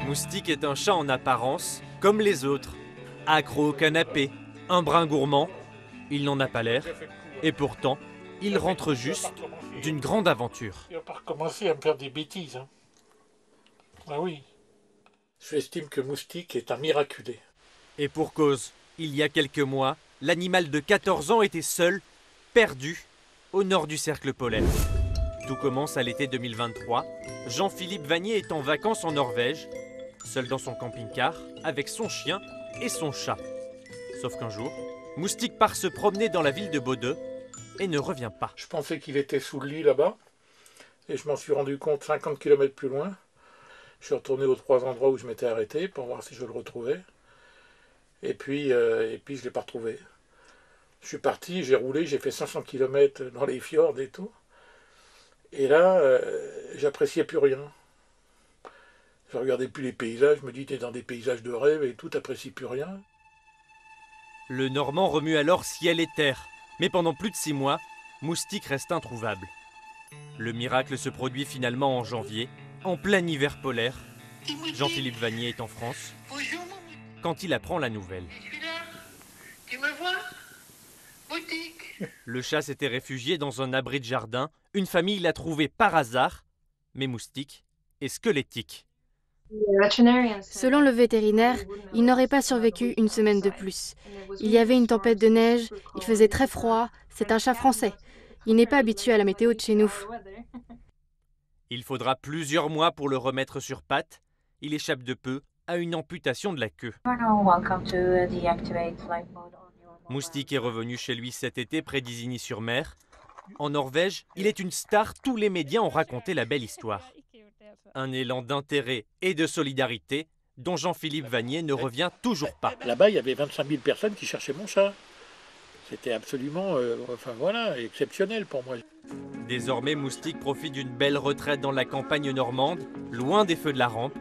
Moustique est un chat en apparence, comme les autres. Accro au canapé, un brin gourmand, il n'en a pas l'air. Et pourtant, il rentre juste d'une grande aventure. Il va pas recommencer à me faire des bêtises. Hein. Ah oui. J'estime que Moustique est un miraculé. Et pour cause, il y a quelques mois, l'animal de 14 ans était seul, perdu, au nord du cercle polaire. Tout commence à l'été 2023. Jean-Philippe Vanier est en vacances en Norvège, seul dans son camping-car, avec son chien et son chat. Sauf qu'un jour, Moustique part se promener dans la ville de Bodø et ne revient pas. Je pensais qu'il était sous le lit là-bas, et je m'en suis rendu compte 50 km plus loin. Je suis retourné aux 3 endroits où je m'étais arrêté pour voir si je le retrouvais. Et puis je ne l'ai pas retrouvé. Je suis parti, j'ai roulé, j'ai fait 500 km dans les fjords et tout. Et là, j'appréciais plus rien. Je regardais plus les paysages, je me dis, t'es dans des paysages de rêve et tout, t'apprécies plus rien. Le Normand remue alors ciel et terre, mais pendant plus de 6 mois, Moustique reste introuvable. Le miracle se produit finalement en janvier, en plein hiver polaire. Jean-Philippe Vanier est en France quand il apprend la nouvelle. Je suis là, tu me vois? Moustique. Le chat s'était réfugié dans un abri de jardin, une famille l'a trouvé par hasard, mais Moustique est squelettique. Selon le vétérinaire, il n'aurait pas survécu une semaine de plus. Il y avait une tempête de neige, il faisait très froid, c'est un chat français. Il n'est pas habitué à la météo de chez nous. Il faudra plusieurs mois pour le remettre sur pattes. Il échappe de peu à une amputation de la queue. Moustique est revenu chez lui cet été près d'Isigny-sur-Mer. En Norvège, il est une star, tous les médias ont raconté la belle histoire. Un élan d'intérêt et de solidarité dont Jean-Philippe Vanier ne revient toujours pas. Là-bas, il y avait 25 000 personnes qui cherchaient mon chat. C'était absolument, exceptionnel pour moi. Désormais, Moustique profite d'une belle retraite dans la campagne normande, loin des feux de la rampe.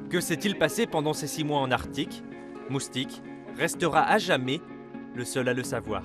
Que s'est-il passé pendant ces 6 mois en Arctique? Moustique restera à jamais le seul à le savoir.